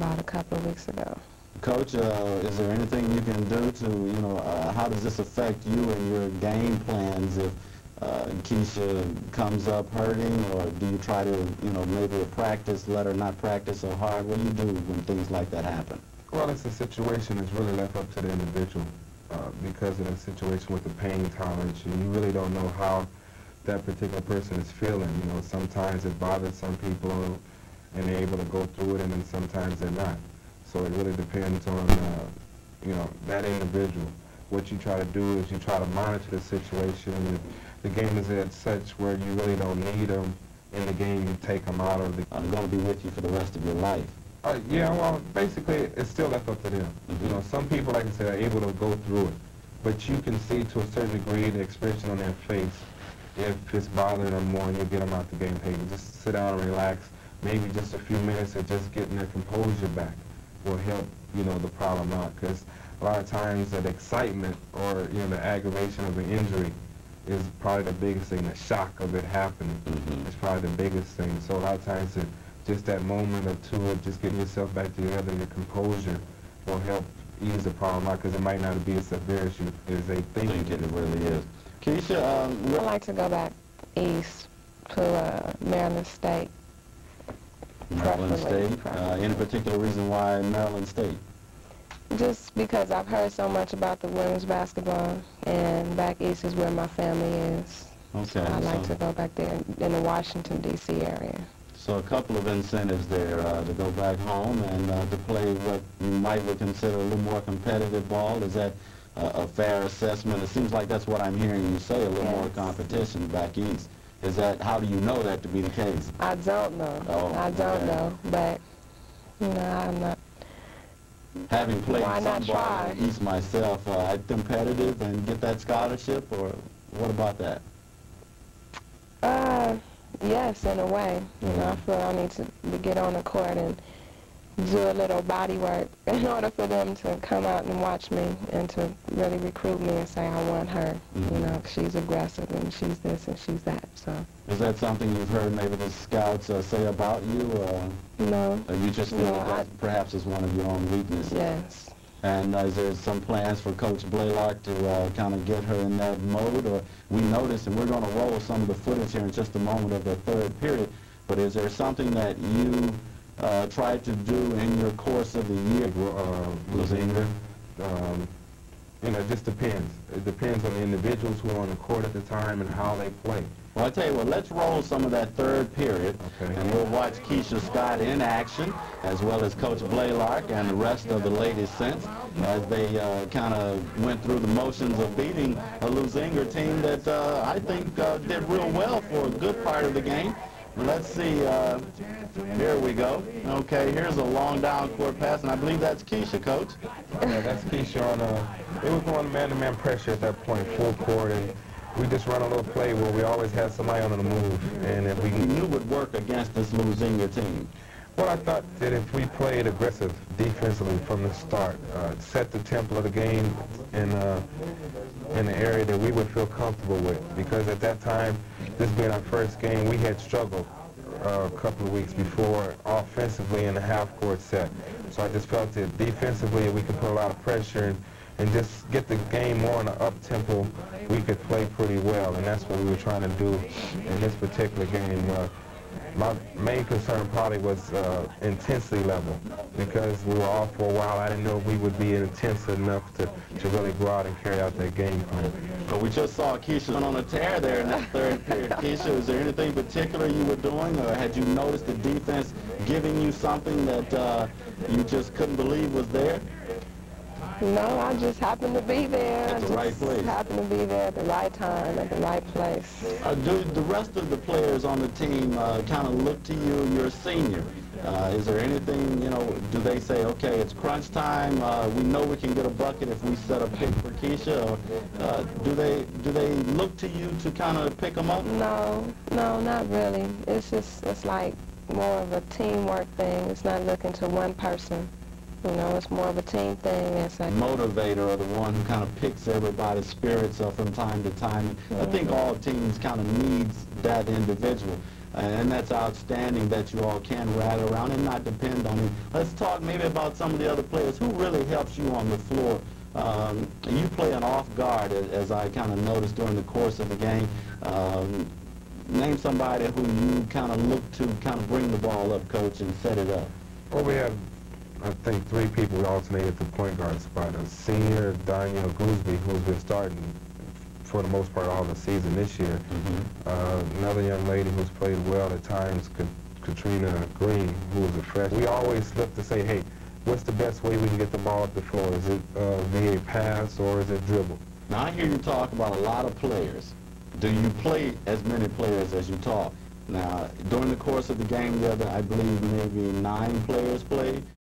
about a couple of weeks ago. Coach, is there anything you can do to, how does this affect you and your game plans if Keisha comes up hurting, or do you try to, maybe practice, let her not practice so hard? What do you do when things like that happen? Well, it's a situation that's really left up to the individual because of the situation with the pain tolerance. You really don't know how that particular person is feeling. Sometimes it bothers some people and they're able to go through it, and then sometimes they're not. So it really depends on, that individual. What you try to do is you try to monitor the situation. If the game is at such where you really don't need them in the game, you take them out of the... I'm going to be with you for the rest of your life. Yeah, well, basically, it's still left up to them. Some people, like I said, are able to go through it. But you can see to a certain degree the expression on their face if it's bothering them more, and you get them out the game page. Just sit down and relax. Maybe just a few minutes of just getting their composure back will help, the problem out. Because a lot of times that excitement or, the aggravation of an injury is probably the biggest thing. The shock of it happening is probably the biggest thing. So a lot of times just that moment or two of just getting yourself back together, your composure will help ease the problem out, because it might not be as severe as they think it really is. Keisha, I'd like to go back east to Maryland State. Maryland State? Any particular reason why Maryland State? Just because I've heard so much about the women's basketball, and back east is where my family is. Okay. So I'd like to go back there in the Washington, D.C. area. So a couple of incentives there to go back home and to play what you might consider a little more competitive ball. Is that a fair assessment? It seems like that's what I'm hearing you say, a little more competition back east. Is that, how do you know that to be the case? I don't know. Oh, I don't know, but, I'm not. Having played Why some not ball try? in the East myself, competitive and get that scholarship, or what about that? Yes, in a way. I feel I need to get on the court and do a little body work in order for them to come out and watch me and to really recruit me and say, I want her. She's aggressive and she's this and she's that. So. Is that something you've heard maybe the scouts say about you? No. Or you just feel that perhaps is one of your own weaknesses? Yes. And is there some plans for Coach Blaylock to kind of get her in that mode? Or we noticed, and we're going to roll some of the footage here in just a moment of the third period, but is there something that you tried to do in your course of the year? Luzinga, it just depends. It depends on the individuals who are on the court at the time and how they play. Well, I tell you what, let's roll some of that third period, and we'll watch Keisha Scott in action, as well as Coach Blaylock and the rest of the ladies since, as they kind of went through the motions of beating a Luzinga team that I think did real well for a good part of the game. Let's see, here we go. Okay, here's a long down court pass, and I believe that's Keisha, Coach. Yeah, that's Keisha on it was going man-to-man pressure at that point, full court, and we just run a little play where we always had somebody on the move, and if we knew it would work against this Luzinga team. Well, I thought that if we played aggressive defensively from the start, set the tempo of the game in an area that we would feel comfortable with, because at that time, this being our first game, we had struggled a couple of weeks before offensively in the half-court set. So I just felt that defensively we could put a lot of pressure and just get the game more in the up-tempo. We could play pretty well, and that's what we were trying to do in this particular game. My main concern probably was intensity level, because we were off for a while. I didn't know if we would be intense enough to really go out and carry out that game plan. But we just saw Keisha on a tear there in that third period. Keisha, is there anything particular you were doing, or had you noticed the defense giving you something that you just couldn't believe was there? No, I just happened to be there. At the right place. Happened to be there at the right time, at the right place. Do the rest of the players on the team kind of look to you? You're a senior. Is there anything, do they say, okay, it's crunch time, we know we can get a bucket if we set a pick for Keisha, or do they look to you to kind of pick them up? No, not really. It's like more of a teamwork thing. It's not looking to one person. It's more of a team thing. It's like motivator, or the one who kind of picks everybody's spirits up from time to time. I think all teams kind of needs that individual. And that's outstanding that you all can rally around and not depend on him. Let's talk maybe about some of the other players. Who really helps you on the floor? You play an off guard, as I kind of noticed during the course of the game. Name somebody who you kind of look to kind of bring the ball up, Coach, and set it up. Well, we have, I think, 3 people alternated at the point guard spot. A senior, Danielle Gooseby, who's been starting for the most part all the season this year. Another young lady who's played well at times, Katrina Green, who was a freshman. We always look to say, hey, what's the best way we can get the ball up the floor? Is it via pass or is it dribble? Now, I hear you talk about a lot of players. Do you play as many players as you talk? Now, during the course of the game the other, I believe maybe 9 players played.